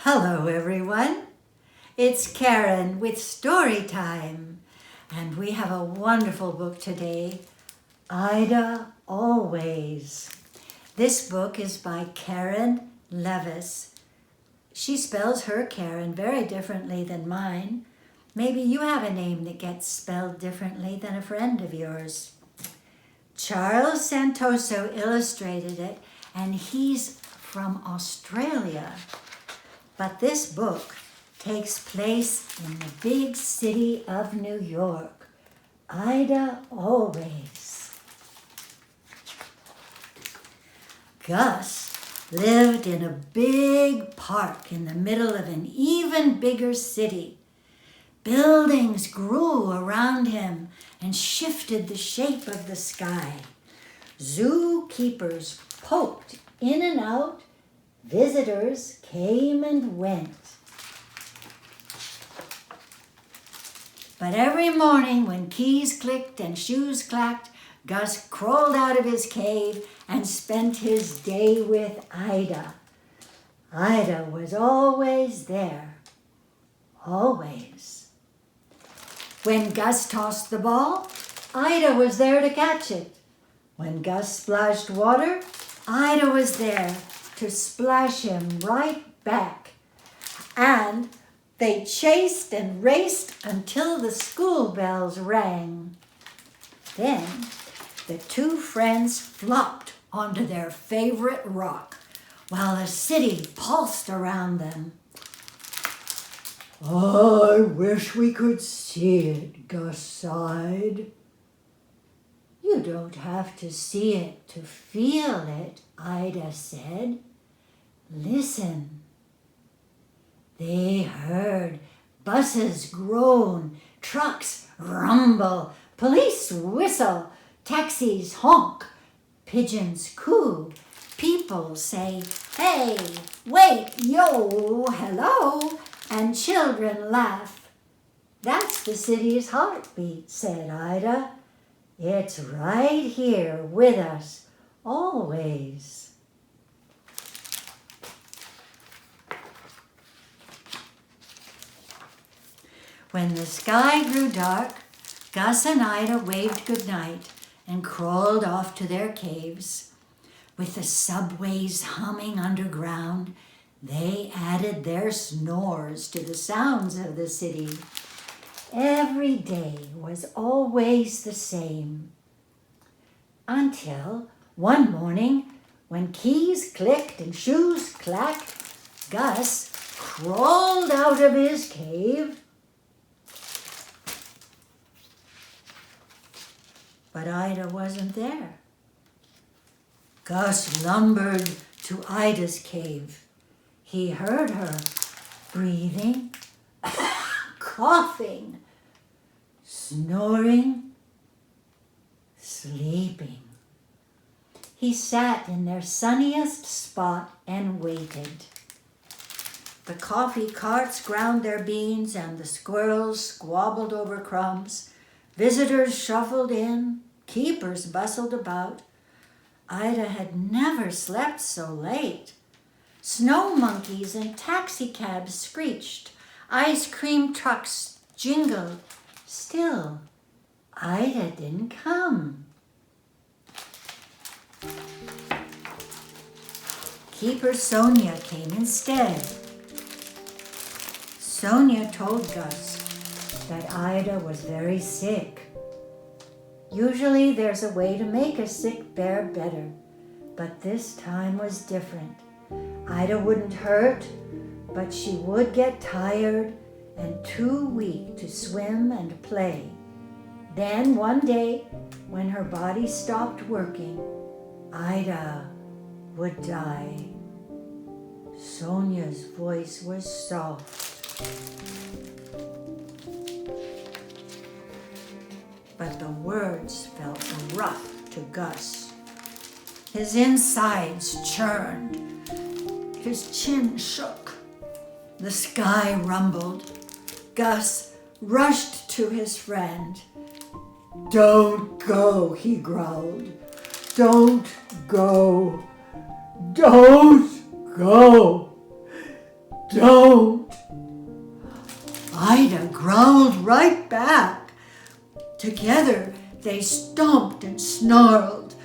Hello everyone, it's Caron with Story Time, and we have a wonderful book today, Ida Always. This book is by Caron Levis. She spells her Caron very differently than mine. Maybe you have a name that gets spelled differently than a friend of yours. Charles Santoso illustrated it, and he's from Australia. But this book takes place in the big city of New York. Ida Always. Gus lived in a big park in the middle of an even bigger city. Buildings grew around him and shifted the shape of the sky. Zookeepers poked in and out. Visitors came and went. But every morning when keys clicked and shoes clacked, Gus crawled out of his cave and spent his day with Ida. Ida was always there. Always. When Gus tossed the ball, Ida was there to catch it. When Gus splashed water, Ida was there to splash him right back. And they chased and raced until the school bells rang. Then the two friends flopped onto their favorite rock while the city pulsed around them. I wish we could see it, Gus sighed. You don't have to see it to feel it, Ida said. Listen. They heard buses groan, trucks rumble, police whistle, taxis honk, pigeons coo, people say, hey, wait, yo, hello, and children laugh. That's the city's heartbeat, said Ida. It's right here with us, always. When the sky grew dark, Gus and Ida waved goodnight and crawled off to their caves. With the subways humming underground, they added their snores to the sounds of the city. Every day was always the same. Until one morning, when keys clicked and shoes clacked, Gus crawled out of his cave. But Ida wasn't there. Gus lumbered to Ida's cave. He heard her breathing, coughing, snoring, sleeping. He sat in their sunniest spot and waited. The coffee carts ground their beans and the squirrels squabbled over crumbs. Visitors shuffled in, keepers bustled about. Ida had never slept so late. Snow monkeys and taxicabs screeched. Ice cream trucks jingled. Still, Ida didn't come. Keeper Sonia came instead. Sonia told Gus that Ida was very sick. Usually there's a way to make a sick bear better, but this time was different. Ida wouldn't hurt, but she would get tired and too weak to swim and play. Then one day, when her body stopped working, Ida would die. Sonia's voice was soft. But the words felt rough to Gus. His insides churned. His chin shook. The sky rumbled. Gus rushed to his friend. Don't go, he growled. Don't go. Don't go. Don't! Ida growled right back. Together, they stomped and snarled.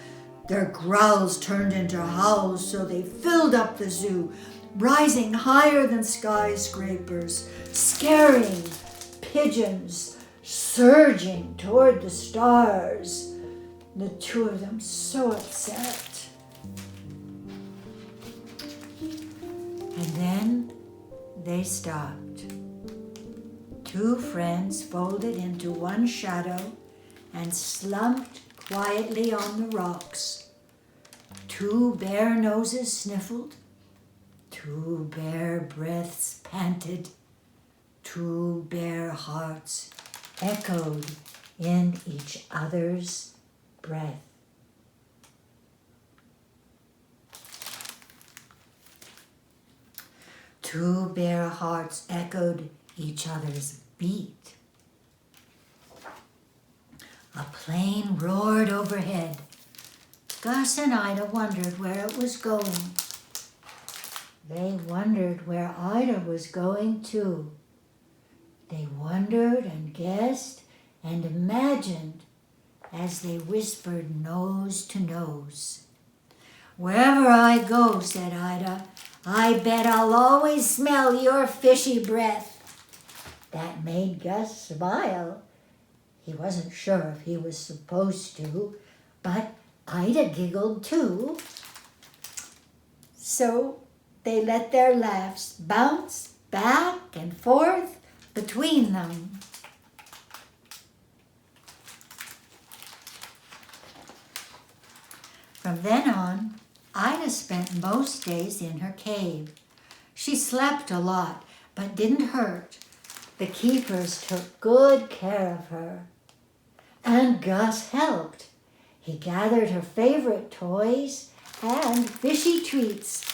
Their growls turned into howls, so they filled up the zoo, rising higher than skyscrapers, scaring pigeons, surging toward the stars. The two of them so upset. And then they stopped. Two friends folded into one shadow and slumped quietly on the rocks. Two bare noses sniffled. Two bare breaths panted. Two bare hearts echoed in each other's breath. Two bare hearts echoed each other's beat. A plane roared overhead. Gus and Ida wondered where it was going. They wondered where Ida was going too. They wondered and guessed and imagined as they whispered nose to nose. "Wherever I go," said Ida, "I bet I'll always smell your fishy breath." That made Gus smile. He wasn't sure if he was supposed to, but Ida giggled too. So they let their laughs bounce back and forth between them. From then on, Ida spent most days in her cave. She slept a lot, but didn't hurt. The keepers took good care of her. And Gus helped. He gathered her favorite toys and fishy treats.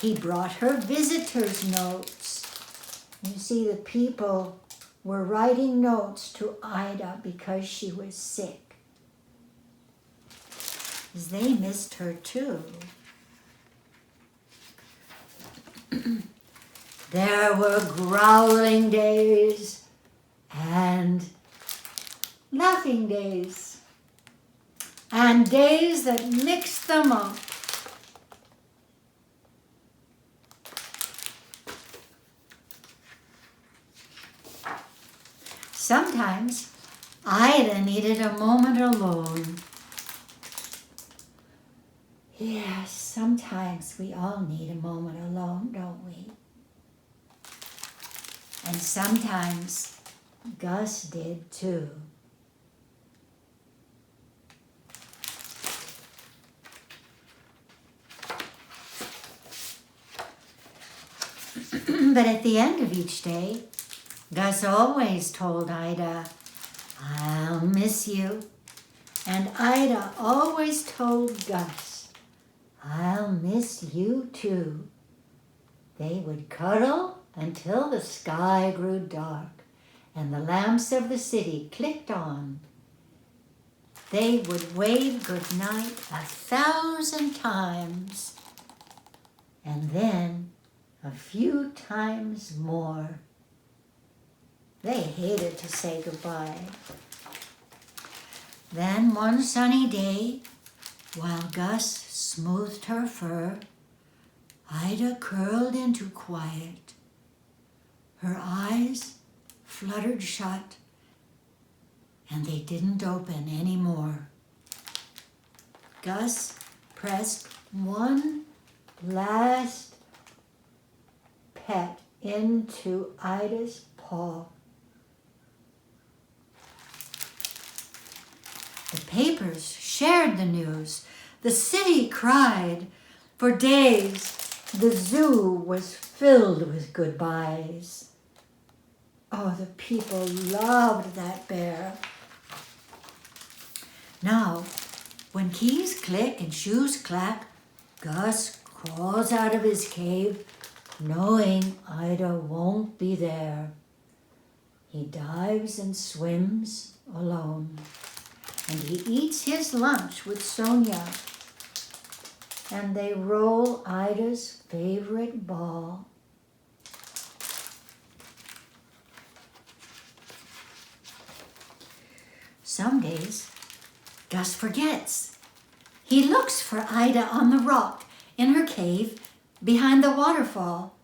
He brought her visitors' notes. You see, the people were writing notes to Ida because she was sick. They missed her too. There were growling days and laughing days and days that mixed them up. Sometimes Ida needed a moment alone. Yes, sometimes we all need a moment alone, don't we? And sometimes Gus did too. But at the end of each day, Gus always told Ida, "I'll miss you." And Ida always told Gus, "I'll miss you too." They would cuddle until the sky grew dark and the lamps of the city clicked on. They would wave goodnight 1,000 times, and then a few times more. They hated to say goodbye. Then one sunny day, while Gus smoothed her fur, Ida curled into quiet. Her eyes fluttered shut, and they didn't open anymore. Gus pressed one last pet into Ida's paw. The papers shared the news. The city cried. For days, the zoo was filled with goodbyes. Oh, the people loved that bear. Now, when keys click and shoes clack, Gus crawls out of his cave, knowing Ida won't be there. He dives and swims alone, and he eats his lunch with Sonia, and they roll Ida's favorite ball. Some days, Gus forgets. He looks for Ida on the rock in her cave behind the waterfall.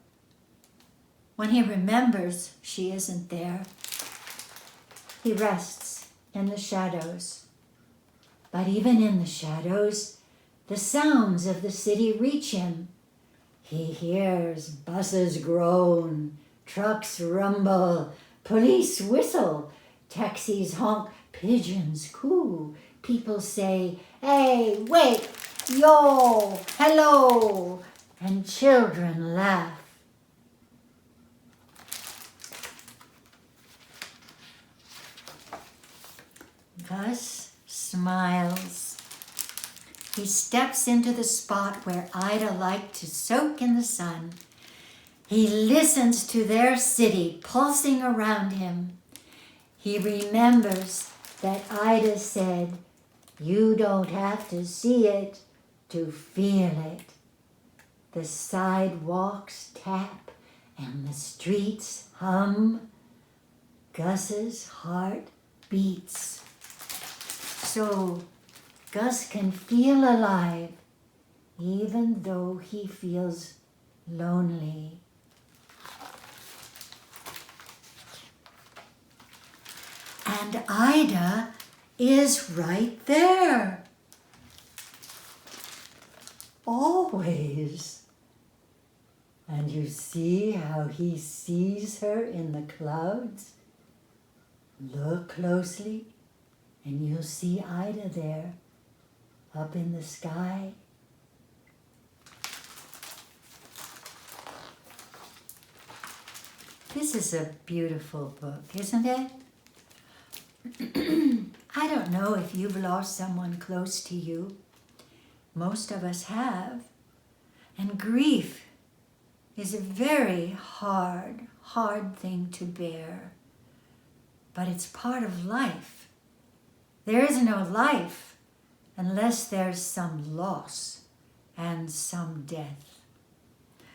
When he remembers she isn't there, he rests in the shadows. But even in the shadows, the sounds of the city reach him. He hears buses groan, trucks rumble, police whistle, taxis honk, pigeons coo. People say, "Hey, wait, yo, hello," and children laugh. Gus smiles. He steps into the spot where Ida liked to soak in the sun. He listens to their city pulsing around him. He remembers that Ida said, "You don't have to see it to feel it." The sidewalks tap and the streets hum. Gus's heart beats. So Gus can feel alive even though he feels lonely. And Ida is right there. Always. And you see how he sees her in the clouds? Look closely and you'll see Ida there, up in the sky. This is a beautiful book, isn't it? I don't know if you've lost someone close to you. Most of us have. And grief is a very hard thing to bear. But it's part of life. There is no life unless there's some loss and some death.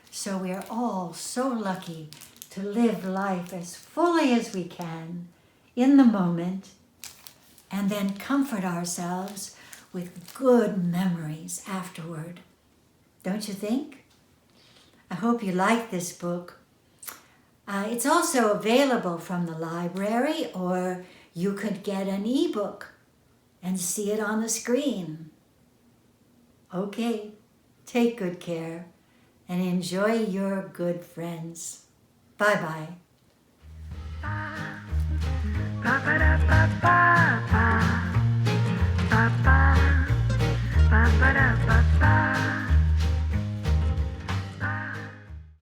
So we're all so lucky to live life as fully as we can in the moment and then comfort ourselves with good memories afterward. Don't you think? I hope you like this book. It's also available from the library, or you could get an ebook and see it on the screen. Okay, take good care and enjoy your good friends. Bye-bye. Ba ba da ba ba ba ba ba ba ba da ba.